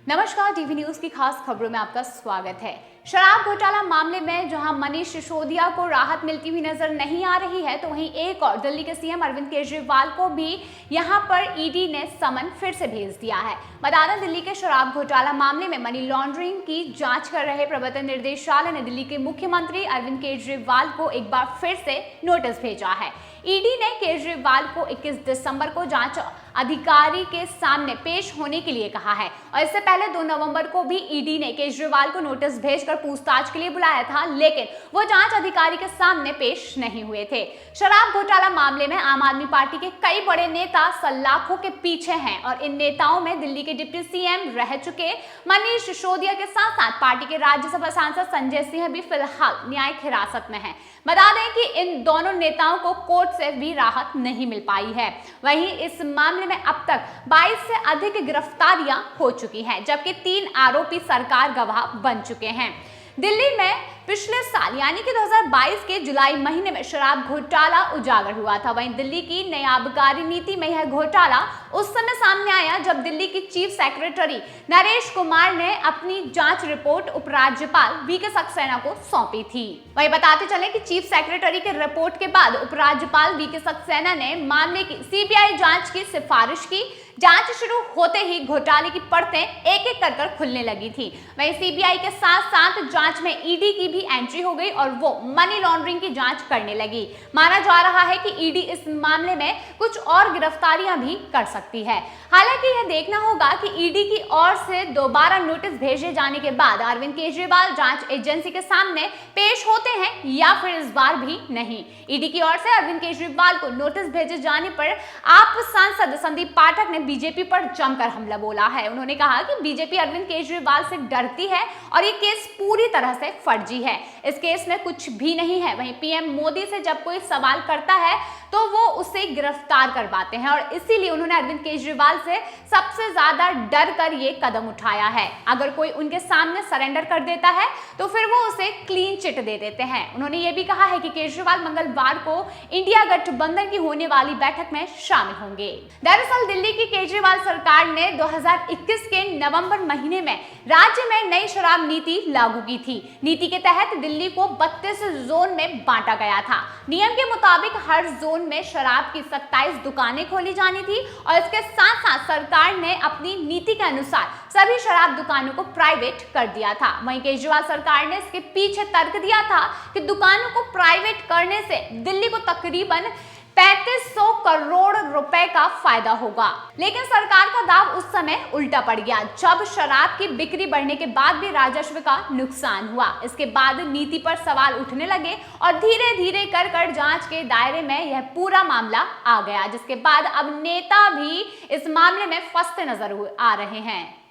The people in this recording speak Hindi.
नमस्कार, टीवी न्यूज की खास खबरों में आपका स्वागत है। शराब घोटाला मामले में जहां मनीष सिसोदिया को राहत मिलती हुई नजर नहीं आ रही है, तो वहीं एक और दिल्ली के सीएम अरविंद केजरीवाल को भी यहां पर ईडी ने समन फिर से भेज दिया है। बता दें, दिल्ली के शराब घोटाला मामले में मनी लॉन्ड्रिंग की जांच कर रहे प्रवर्तन निदेशालय ने दिल्ली के मुख्यमंत्री अरविंद केजरीवाल को एक बार फिर से नोटिस भेजा है। ईडी ने केजरीवाल को 21 दिसंबर को जांच अधिकारी के सामने पेश होने के लिए कहा है और इससे पहले 2 नवंबर को भी ईडी ने केजरीवाल को नोटिस भेजकर पूछताछ के लिए बुलाया था, लेकिन वो जांच अधिकारी के सामने पेश नहीं हुए थे। शराब घोटाला मामले में आम आदमी पार्टी के कई बड़े नेता सलाखों के पीछे हैं और इन नेताओं में दिल्ली के डिप्टी सीएम रह चुके मनीष सिसोदिया के साथ साथ पार्टी के राज्यसभा सांसद संजय सिंह भी फिलहाल न्यायिक हिरासत में हैं। बता दें कि इन दोनों नेताओं को कोर्ट से भी राहत नहीं मिल पाई है। वहीं इस मामले में अब तक 22 से अधिक गिरफ्तारियां हो चुकी हैं, जबकि 3 आरोपी सरकार गवाह बन चुके हैं। दिल्ली में पिछले साल यानी कि 2022 के जुलाई महीने में शराब घोटाला उजागर हुआ था। वहीं दिल्ली की नई आबकारी नीति में यह घोटाला उस समय सामने आया जब दिल्ली की चीफ सेक्रेटरी नरेश कुमार ने अपनी जांच रिपोर्ट उपराज्यपाल वीके सक्सेना को सौंपी थी। वहीं बताते चले कि चीफ सेक्रेटरी के रिपोर्ट के बाद उपराज्यपाल वीके सक्सेना ने मामले की सीबीआई जांच की सिफारिश की। जांच शुरू होते ही घोटाले की परतें एक एक कर खुलने लगी थी। वहीं सीबीआई के साथ साथ जांच में ईडी की भी एंट्री हो गई और वो मनी लॉन्ड्रिंग की जांच करने लगी। माना जा रहा है कि ईडी इस मामले में कुछ और गिरफ्तारियां भी कर सकती है। हालांकि यह देखना होगा कि ईडी की ओर से दोबारा नोटिस भेजे जाने के बाद अरविंद केजरीवाल जांच एजेंसी के सामने पेश होते हैं या फिर इस बार भी नहीं। ईडी की ओर से अरविंद केजरीवाल को नोटिस भेजे जाने पर आप सांसद संदीप पाठक ने बीजेपी पर जमकर हमला बोला है। उन्होंने कहा कि बीजेपी अरविंद केजरीवाल से डरती है और ये केस पूरी तरह से फर्जी है। इस केस में कुछ भी नहीं है। वहीं पीएम मोदी से जब कोई सवाल करता है तो वो उसे गिरफ्तार करवाते हैं और इसीलिए उन्होंने अरविंद केजरीवाल से सबसे ज्यादा डर कर ये कदम उठाया है। अगर कोई उनके सामने सरेंडर कर देता है तो फिर वो उसे क्लीन चिट दे देते हैं। उन्होंने ये भी कहा है कि केजरीवाल मंगलवार को इंडिया गठबंधन की होने वाली बैठक में शामिल होंगे। दरअसल दिल्ली की केजरीवाल सरकार ने 2021 के नवंबर महीने में राज्य में नई शराब नीति लागू की थी। नीति के तहत दिल्ली को 32 जोन में बांटा गया था। नियम के मुताबिक हर जोन में शराब की 27 दुकानें खोली जानी थी और इसके साथ साथ सरकार ने अपनी नीति के अनुसार सभी शराब दुकानों को प्राइवेट कर दिया था। वहीं केजरीवाल सरकार ने इसके पीछे तर्क दिया था कि दुकानों को प्राइवेट करने से दिल्ली को तकरीबन 3500 करोड़ रुपए का फायदा होगा। लेकिन सरकार का दाव उस समय उल्टा पड़ गया जब शराब की बिक्री बढ़ने के बाद भी राजस्व का नुकसान हुआ। इसके बाद नीति पर सवाल उठने लगे और धीरे धीरे कर जांच के दायरे में यह पूरा मामला आ गया, जिसके बाद अब नेता भी इस मामले में फंसते नजर आ रहे हैं।